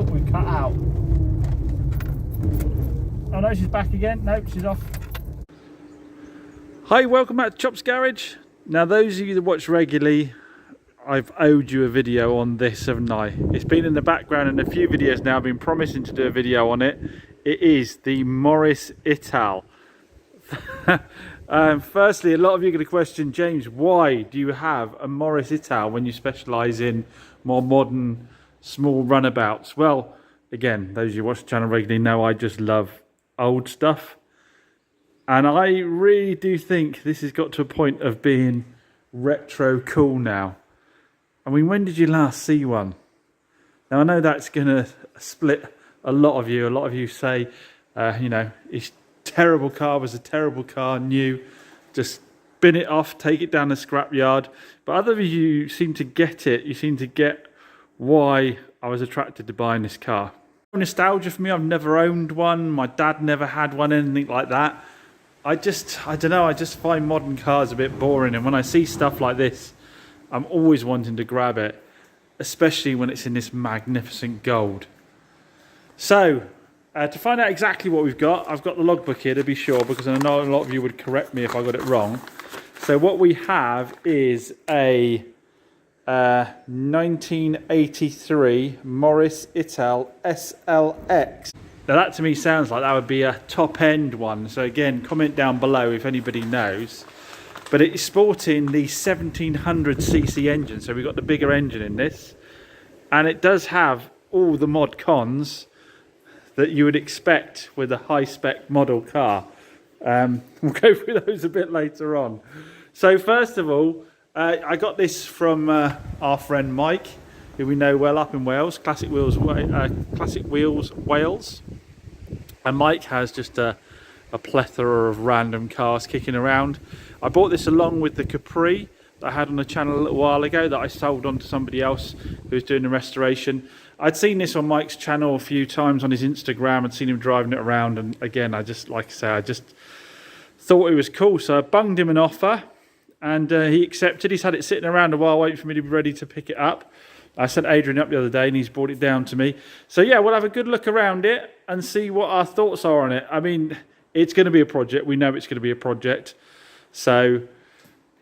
that we cut out. Oh no, she's back again. Nope, she's off. Hi, welcome back to Chop's Garage. Now those of you that watch regularly, I've owed you a video on this, haven't I? It's been in the background in a few videos now. I've been promising to do a video on it. It is the Morris Ital. Firstly, a lot of you are going to question, James, why do you have a Morris Ital when you specialise in more modern, small runabouts? Well, again, those of you who watch the channel regularly know I just love old stuff. And I really do think this has got to a point of being retro cool now. I mean, when did you last see one? Now, I know that's going to split a lot of you. A lot of you say, you know, it's terrible car, was a terrible car, new, just bin it off, take it down the scrapyard. But other of you seem to get it. You seem to get why I was attracted to buying this car. Nostalgia for me, I've never owned one. My dad never had one, anything like that. I don't know, I just find modern cars a bit boring, and when I see stuff like this, I'm always wanting to grab it, especially when it's in this magnificent gold. So, to find out exactly what we've got, I've got the logbook here to be sure, because I know a lot of you would correct me if I got it wrong. So what we have is a 1983 Morris Ital SLX. Now that to me sounds like that would be a top end one. So again, comment down below if anybody knows. But it's sporting the 1700cc engine. So we've got the bigger engine in this. And it does have all the mod cons that you would expect with a high spec model car. We'll go through those a bit later on. So first of all, I got this from our friend Mike, who we know well up in Wales, Classic Wheels Wales. And Mike has just a plethora of random cars kicking around. I bought this along with the Capri that I had on the channel a little while ago that I sold on to somebody else who was doing the restoration. I'd seen this on Mike's channel a few times on his Instagram and seen him driving it around, and again, I just, like I say, I just thought it was cool. So I bunged him an offer and he accepted. He's had it sitting around a while waiting for me to be ready to pick it up. I sent Adrian up the other day and he's brought it down to me. So yeah, we'll have a good look around it and see what our thoughts are on it. I mean, it's going to be a project. We know it's going to be a project. So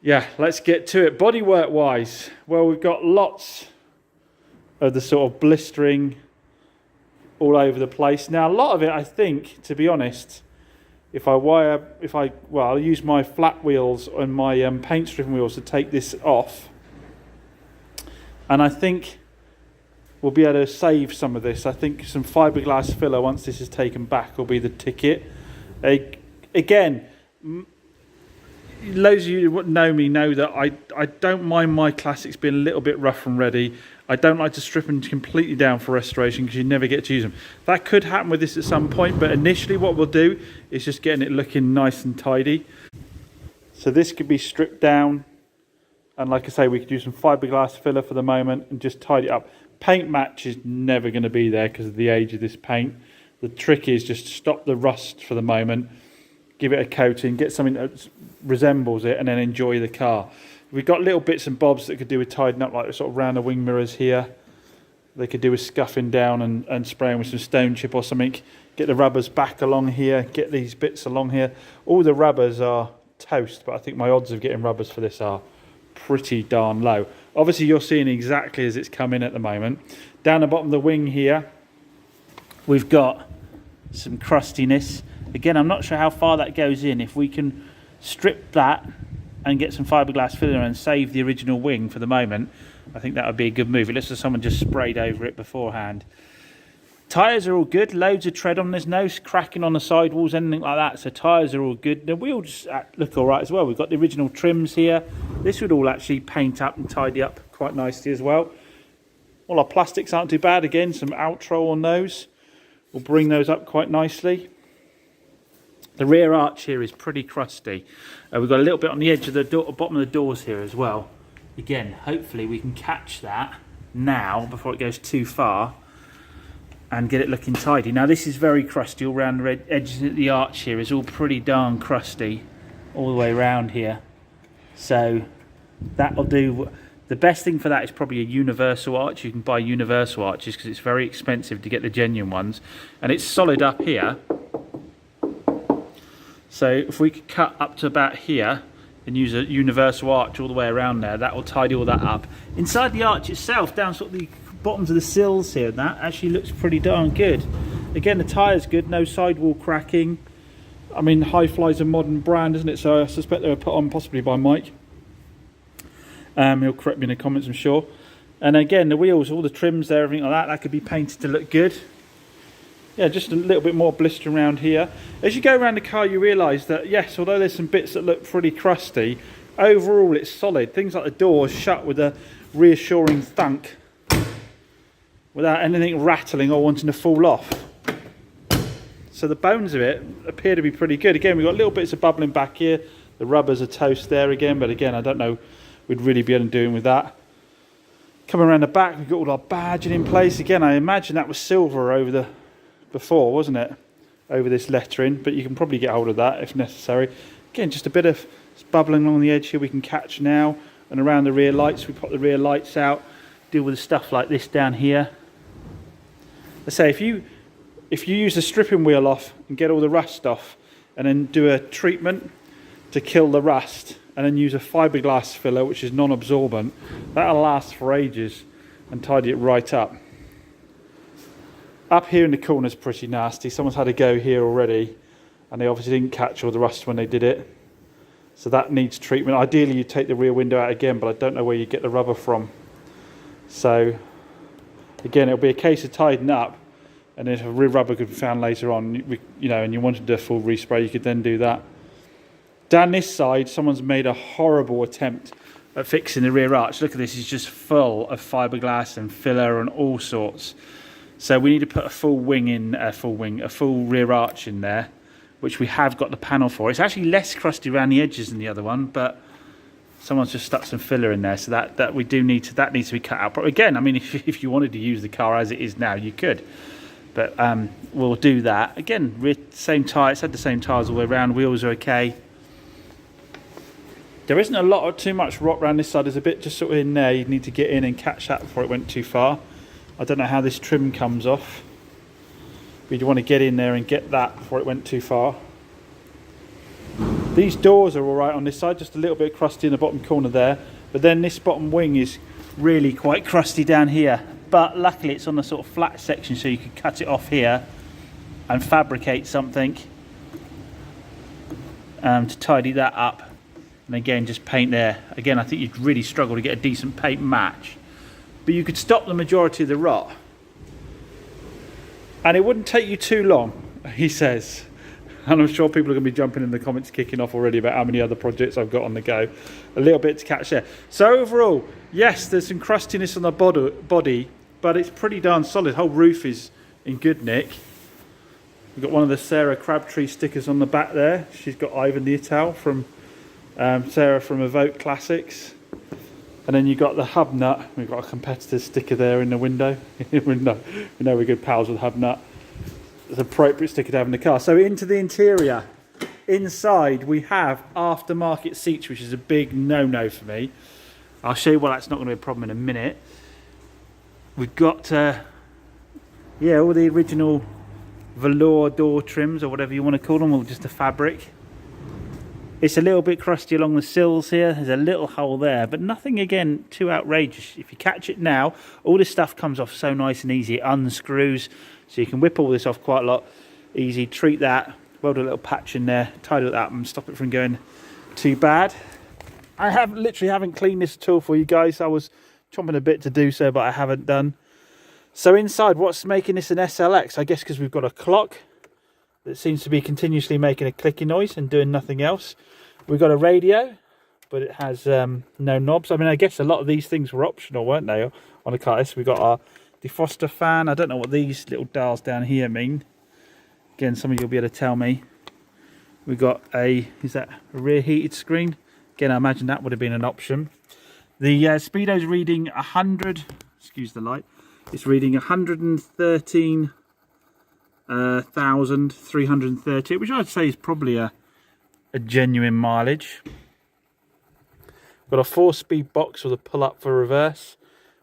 yeah, let's get to it. Bodywork wise, well, we've got lots of the sort of blistering all over the place. Now, a lot of it, I think, to be honest, I'll use my flat wheels and my paint stripping wheels to take this off. And I think we'll be able to save some of this. I think some fiberglass filler, once this is taken back, will be the ticket. Again, those of you who know me know that I don't mind my classics being a little bit rough and ready. I don't like to strip them completely down for restoration because you never get to use them. That could happen with this at some point, but initially what we'll do is just getting it looking nice and tidy. So this could be stripped down, and like I say, we could do some fiberglass filler for the moment and just tidy it up. Paint match is never going to be there because of the age of this paint. The trick is just to stop the rust for the moment, give it a coating, get something that resembles it, and then enjoy the car. We've got little bits and bobs that could do with tidying up, like sort of round the wing mirrors here. They could do with scuffing down and spraying with some stone chip or something. Get the rubbers back along here, get these bits along here. All the rubbers are toast, but I think my odds of getting rubbers for this are pretty darn low. Obviously you're seeing exactly as it's come in at the moment. Down the bottom of the wing here, we've got some crustiness. Again, I'm not sure how far that goes in. If we can strip that and get some fiberglass filler and save the original wing for the moment, I think that would be a good move. It looks like someone just sprayed over it beforehand. Tyres are all good, loads of tread on, there's no cracking on the sidewalls, anything like that, so tyres are all good. The wheels look all right as well. We've got the original trims here. This would all actually paint up and tidy up quite nicely as well. All our plastics aren't too bad. Again, some Outro on those. We'll bring those up quite nicely. The rear arch here is pretty crusty. We've got a little bit on the edge of the bottom of the doors here as well. Again, hopefully we can catch that now before it goes too far and get it looking tidy. Now this is very crusty all around the edges of the arch here is all pretty darn crusty all the way around here. So that'll do. The best thing for that is probably a universal arch. You can buy universal arches because it's very expensive to get the genuine ones. And it's solid up here. So if we could cut up to about here and use a universal arch all the way around there, that will tidy all that up. Inside the arch itself, down sort of the bottoms of the sills here, and that actually looks pretty darn good. Again, the tyre's good, no sidewall cracking. I mean, High Fly's a modern brand, isn't it? So I suspect they were put on possibly by Mike. He'll correct me in the comments, I'm sure. And again, the wheels, all the trims there, everything like that, that could be painted to look good. Yeah, just a little bit more blister around here. As you go around the car, you realise that, yes, although there's some bits that look pretty crusty, overall it's solid. Things like the doors shut with a reassuring thunk without anything rattling or wanting to fall off. So the bones of it appear to be pretty good. Again, we've got little bits of bubbling back here. The rubbers are toast there again, but again, I don't know we'd really be able to do with that. Coming around the back, we've got all our badging in place. Again, I imagine that was silver over the before, wasn't it? Over this lettering, but you can probably get hold of that if necessary. Again, just a bit of bubbling along the edge here we can catch now. And around the rear lights, we pop the rear lights out, deal with stuff like this down here. I say, if you use the stripping wheel off and get all the rust off and then do a treatment to kill the rust and then use a fiberglass filler which is non-absorbent, that'll last for ages and tidy it right up. Up here in the corner's pretty nasty. Someone's had a go here already and they obviously didn't catch all the rust when they did it. So that needs treatment. Ideally you take the rear window out again, but I don't know where you get the rubber from. So again, it'll be a case of tidying up, and if a rear rubber could be found later on, you know, and you wanted to do a full respray, you could then do that. Down this side, someone's made a horrible attempt at fixing the rear arch. Look at this, it's just full of fiberglass and filler and all sorts. So we need to put a full rear arch in there, which we have got the panel for. It's actually less crusty around the edges than the other one, but someone's just stuck some filler in there, so that needs to be cut out. But again, I mean, if you wanted to use the car as it is now, you could. But we'll do that. Again, same tyre, it's had the same tyres all the way around, wheels are okay. There isn't a lot or too much rot around this side. There's a bit just sort of in there. You'd need to get in and catch that before it went too far. I don't know how this trim comes off. But you want to get in there and get that before it went too far. These doors are all right on this side, just a little bit crusty in the bottom corner there. But then this bottom wing is really quite crusty down here. But luckily it's on the sort of flat section, so you can cut it off here and fabricate something to tidy that up. And again, just paint there. Again, I think you'd really struggle to get a decent paint match. But you could stop the majority of the rot. And it wouldn't take you too long, he says. And I'm sure people are going to be jumping in the comments, kicking off already about how many other projects I've got on the go. A little bit to catch there. So overall, yes, there's some crustiness on the body, but it's pretty darn solid. The whole roof is in good nick. We've got one of the Sarah Crabtree stickers on the back there. She's got Ivan the Ital from Sarah from Evoke Classics. And then you've got the hub nut. We've got a competitor sticker there in the window. we know we're good pals with hub nut. It's an appropriate sticker to have in the car. So into the interior. Inside we have aftermarket seats, which is a big no-no for me. I'll show you why that's not going to be a problem in a minute. We've got all the original velour door trims, or whatever you want to call them, or just the fabric. It's a little bit crusty along the sills here. There's a little hole there, but nothing, again, too outrageous. If you catch it now, all this stuff comes off so nice and easy. It unscrews, so you can whip all this off quite a lot. Easy, treat that, weld a little patch in there, tidy it up and stop it from going too bad. I literally haven't cleaned this at all for you guys. I was chomping a bit to do so, but I haven't done. So inside, what's making this an SLX? I guess because we've got a clock that seems to be continuously making a clicking noise and doing nothing else. We've got a radio, but it has no knobs. I mean, I guess a lot of these things were optional, weren't they, on a car? So we've got our defroster fan. I don't know what these little dials down here mean. Again, some of you will be able to tell me. We've got is that a rear heated screen? Again, I imagine that would have been an option. The speedo's reading 100, excuse the light, it's reading 113,330, which I'd say is probably a genuine mileage. Got a 4-speed box with a pull up for reverse.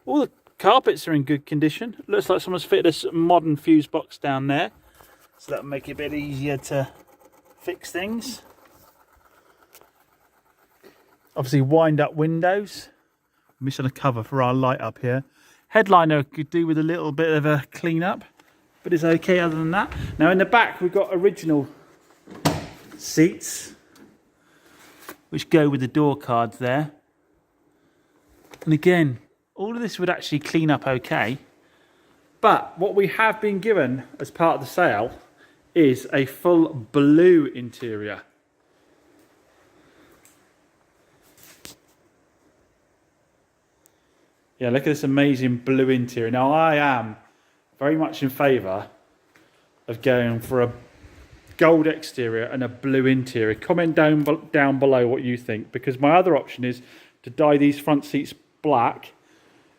All the carpets are in good condition. Looks like someone's fitted a modern fuse box down there, so that'll make it a bit easier to fix things. Obviously wind up windows. I'm missing a cover for our light up here. Headliner could do with a little bit of a clean up, but it's okay other than that. Now in the back we've got original seats which go with the door cards there. And again, all of this would actually clean up okay. But what we have been given as part of the sale is a full blue interior. Yeah, look at this amazing blue interior. Now I am very much in favour of going for a gold exterior and a blue interior. Comment down below what you think, because my other option is to dye these front seats black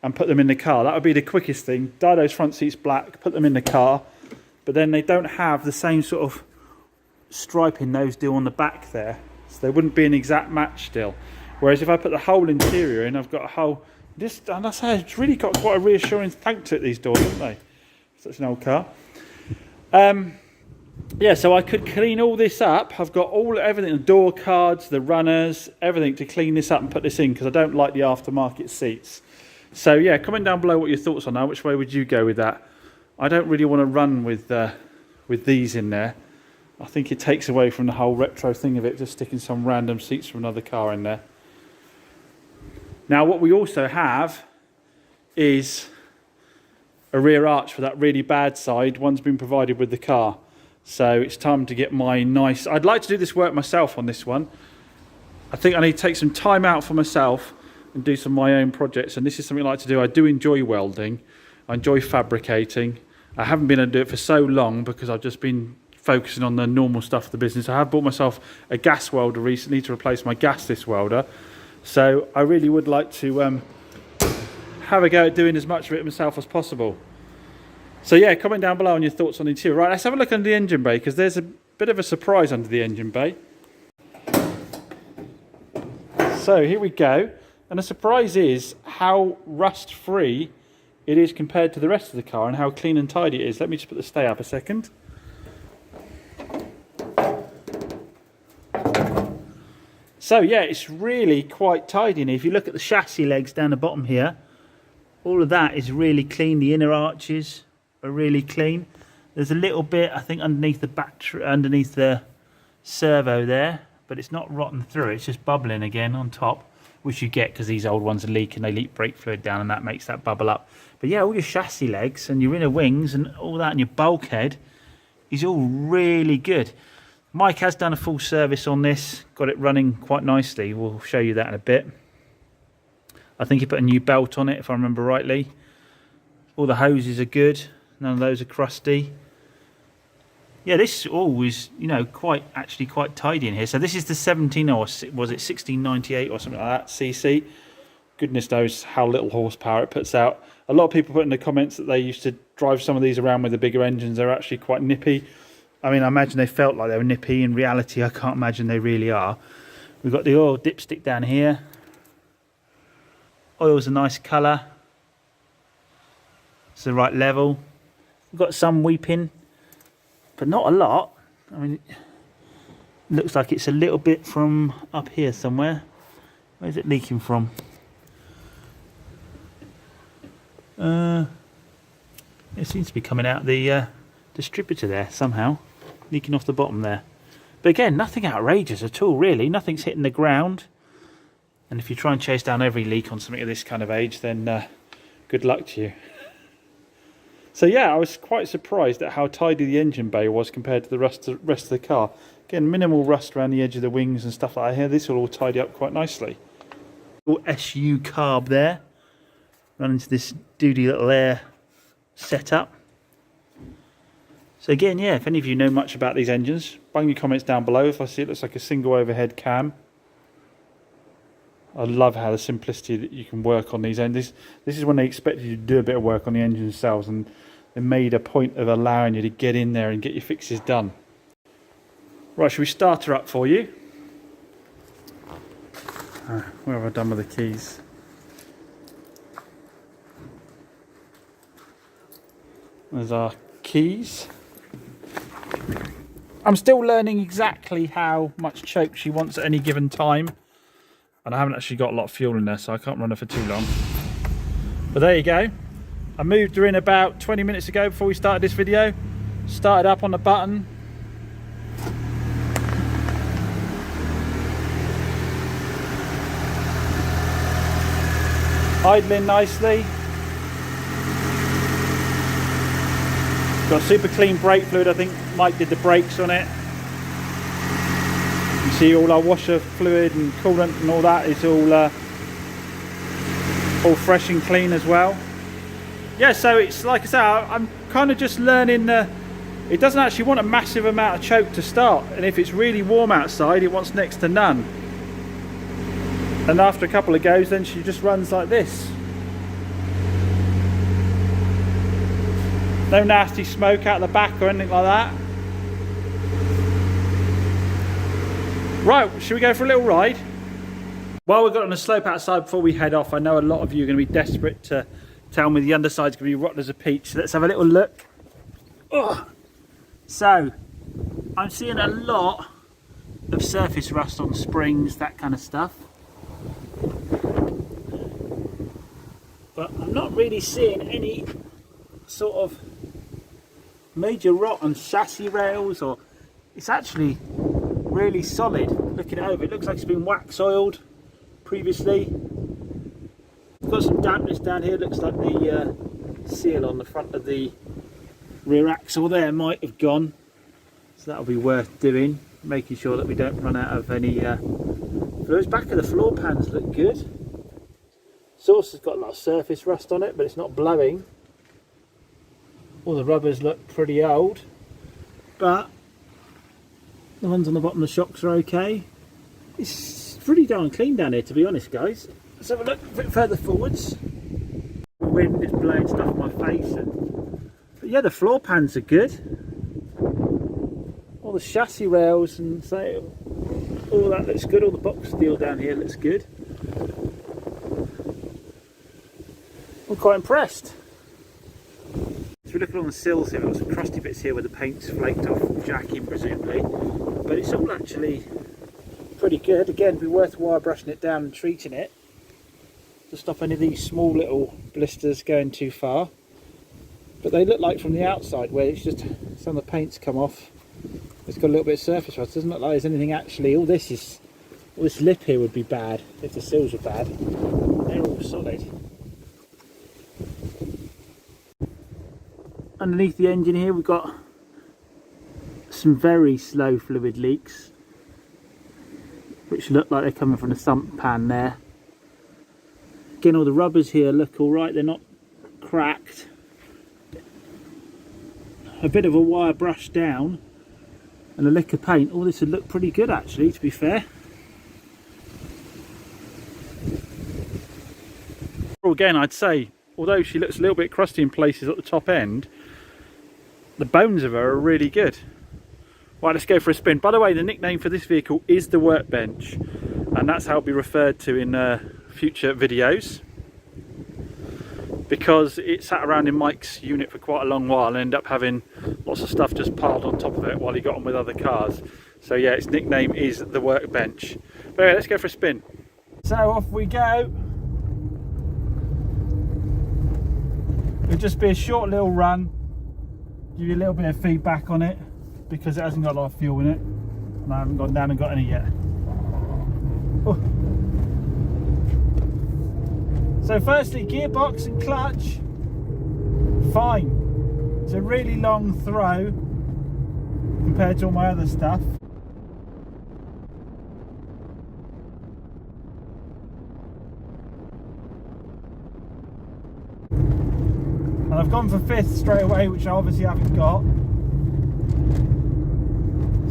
and put them in the car. That would be the quickest thing. Dye those front seats black, put them in the car, but then they don't have the same sort of striping those do on the back there, so they wouldn't be an exact match still. Whereas if I put the whole interior in, I've got a whole... and I say it's really got quite a reassuring thank to it, these doors, haven't they? Such an old car. Yeah, so I could clean all this up. I've got everything, the door cards, the runners, everything to clean this up and put this in, because I don't like the aftermarket seats. So yeah, comment down below what your thoughts are now. Which way would you go with that? I don't really want to run with these in there. I think it takes away from the whole retro thing of it, just sticking some random seats from another car in there. Now what we also have is a rear arch for that really bad side. One's been provided with the car. So it's time to get my nice... I'd like to do this work myself on this one. I think I need to take some time out for myself and do some of my own projects. And this is something I like to do. I do enjoy welding. I enjoy fabricating. I haven't been able to do it for so long because I've just been focusing on the normal stuff of the business. I have bought myself a gas welder recently to replace my gasless welder. So I really would like to have a go at doing as much of it myself as possible. So yeah, comment down below on your thoughts on the interior. Right, let's have a look under the engine bay, because there's a bit of a surprise under the engine bay. So here we go. And the surprise is how rust-free it is compared to the rest of the car and how clean and tidy it is. Let me just put the stay up a second. So yeah, it's really quite tidy. And if you look at the chassis legs down the bottom here, all of that is really clean. The inner arches are really clean. There's a little bit, I think, underneath the battery, underneath the servo there, but it's not rotten through. It's just bubbling again on top, which you get because these old ones are leaking. They leak brake fluid down, and that makes that bubble up. But yeah, all your chassis legs and your inner wings and all that, and your bulkhead is all really good. Mike has done a full service on this, got it running quite nicely. We'll show you that in a bit. I think he put a new belt on it, if I remember rightly. All the hoses are good. None of those are crusty. Yeah, this all is, you know, actually quite tidy in here. So this is the 17, or was it 1698 or something like that, cc. Goodness knows how little horsepower it puts out. A lot of people put in the comments that they used to drive some of these around with the bigger engines. They're actually quite nippy. I mean, I imagine they felt like they were nippy. In reality, I can't imagine they really are. We've got the oil dipstick down here. Oil's a nice colour. It's the right level. We've got some weeping, but not a lot. I mean, it looks like it's a little bit from up here somewhere. Where's it leaking from? It seems to be coming out the distributor there somehow, leaking off the bottom there. But again, nothing outrageous at all, really. Nothing's hitting the ground. And if you try and chase down every leak on something of this kind of age, then good luck to you. So yeah, I was quite surprised at how tidy the engine bay was compared to the rest of the car. Again, minimal rust around the edge of the wings and stuff like that here. This will all tidy up quite nicely. Little SU carb there. Run into this doody little air setup. So again, yeah, if any of you know much about these engines, bung your comments down below. If I see it looks like a single overhead cam. I love how the simplicity that you can work on these engines. This is when they expected you to do a bit of work on the engine themselves, and they made a point of allowing you to get in there and get your fixes done. Right, shall we start her up for you? What have I done with the keys? There's our keys. I'm still learning exactly how much choke she wants at any given time. And I haven't actually got a lot of fuel in there, so I can't run her for too long. But there you go. I moved her in about 20 minutes ago before we started this video. Started up on the button. Idling nicely. Got super clean brake fluid. I think Mike did the brakes on it. You see all our washer fluid and coolant and all that is all fresh and clean as well. Yeah, so it's like I say, I'm kind of just learning it doesn't actually want a massive amount of choke to start, and if it's really warm outside it wants next to none. And after a couple of goes then she just runs like this. No nasty smoke out the back or anything like that. Right, should we go for a little ride? While we've got on the slope outside before we head off, I know a lot of you are going to be desperate to tell me the underside's going to be rotten as a peach. So let's have a little look. Oh. So, I'm seeing a lot of surface rust on springs, that kind of stuff. But I'm not really seeing any sort of major rot on chassis rails, or it's actually really solid. Looking it over, it looks like it's been wax oiled previously. Got some dampness down here. Looks like the seal on the front of the rear axle there might have gone, so that'll be worth doing, making sure that we don't run out of any fluids. Back of the floor pans look good. Sauce has got a lot of surface rust on it, but it's not blowing. All the rubbers look pretty old, but the ones on the bottom of the shocks are okay. It's pretty darn clean down here, to be honest, guys. Let's have a look a bit further forwards. The wind is blowing stuff in my face, but yeah, the floor pans are good. All the chassis rails and so all that looks good. All the box steel down here looks good. I'm quite impressed. So we look at all the sills here. We've got some crusty bits here where the paint's flaked off from jacking presumably, but it's all actually pretty good. Again, it'd be worth wire brushing it down and treating it to stop any of these small little blisters going too far. But they look like from the outside where it's just some of the paint's come off, it's got a little bit of surface rust. It doesn't look like there's anything actually. All this lip here would be bad if the sills are bad. They're all solid. Underneath the engine here we've got some very slow fluid leaks, which look like they're coming from the sump pan there. Again, all the rubbers here look alright, they're not cracked. A bit of a wire brush down and a lick of paint. All this would look pretty good actually, to be fair. Again, I'd say, although she looks a little bit crusty in places at the top end, the bones of her are really good. Right, let's go for a spin. By the way, the nickname for this vehicle is the Workbench, and that's how it'll be referred to in future videos, because it sat around in Mike's unit for quite a long while and ended up having lots of stuff just piled on top of it while he got on with other cars. So yeah, its nickname is the Workbench. But anyway, let's go for a spin. So off we go. It'll just be a short little run, give you a little bit of feedback on it, because it hasn't got a lot of fuel in it, and I haven't gone down and got any yet. Oh. So firstly, gearbox and clutch, fine. It's a really long throw compared to all my other stuff. And I've gone for fifth straight away, which I obviously haven't got.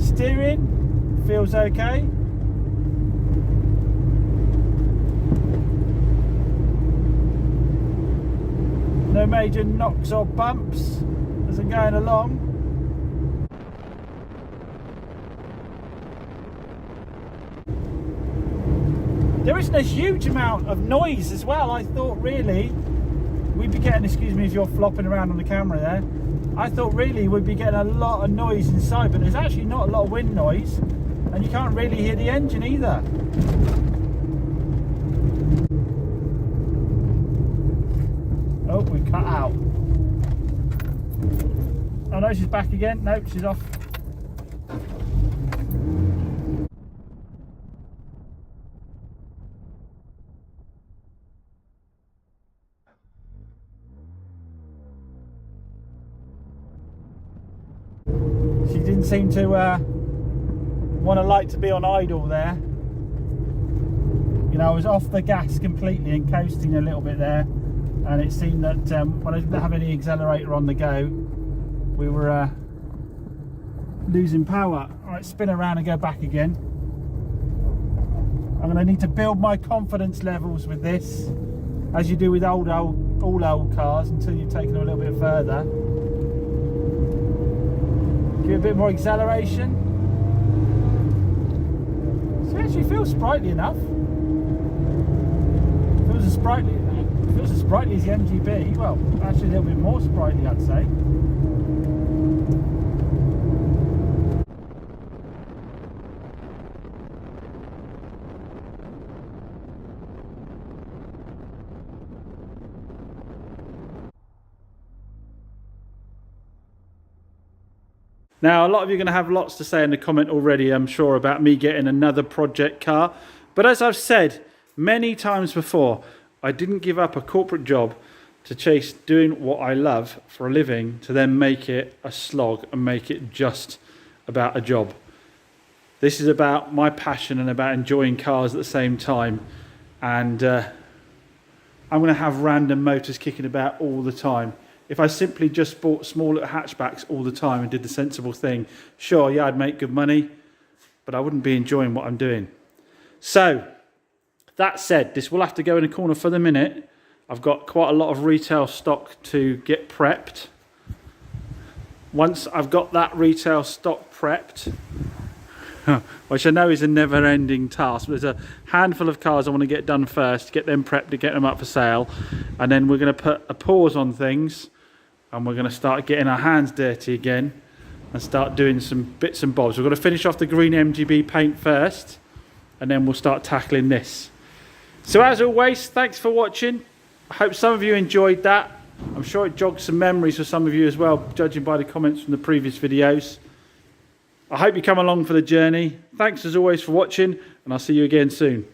Steering feels okay. No major knocks or bumps as I'm going along. There isn't a huge amount of noise as well. I thought really we'd be getting, excuse me if you're flopping around on the camera there, I thought really we'd be getting a lot of noise inside, but there's actually not a lot of wind noise, and you can't really hear the engine either. Oh, we cut out. Oh no, she's back again. Nope, she's off. She didn't seem to want to like to be on idle there. You know, I was off the gas completely and coasting a little bit there, and it seemed that when I didn't have any accelerator on the go, we were losing power. Alright, spin around and go back again. I'm going to need to build my confidence levels with this, as you do with all old cars, until you've taken them a little bit further. Give it a bit more acceleration. So it actually feels sprightly enough. Feels as sprightly as the MGB. Well, actually a little bit more sprightly, I'd say. Now, a lot of you are going to have lots to say in the comment already, I'm sure, about me getting another project car. But as I've said many times before, I didn't give up a corporate job to chase doing what I love for a living to then make it a slog and make it just about a job. This is about my passion and about enjoying cars at the same time. And I'm going to have random motors kicking about all the time. If I simply just bought small little hatchbacks all the time and did the sensible thing, sure, yeah, I'd make good money, but I wouldn't be enjoying what I'm doing. So, that said, this will have to go in a corner for the minute. I've got quite a lot of retail stock to get prepped. Once I've got that retail stock prepped, which I know is a never-ending task, but there's a handful of cars I want to get done first, get them prepped to get them up for sale, and then we're going to put a pause on things, and we're going to start getting our hands dirty again and start doing some bits and bobs. We're going to finish off the green MGB paint first, and then we'll start tackling this. So as always, thanks for watching. I hope some of you enjoyed that. I'm sure it jogged some memories for some of you as well, judging by the comments from the previous videos. I hope you come along for the journey. Thanks as always for watching, and I'll see you again soon.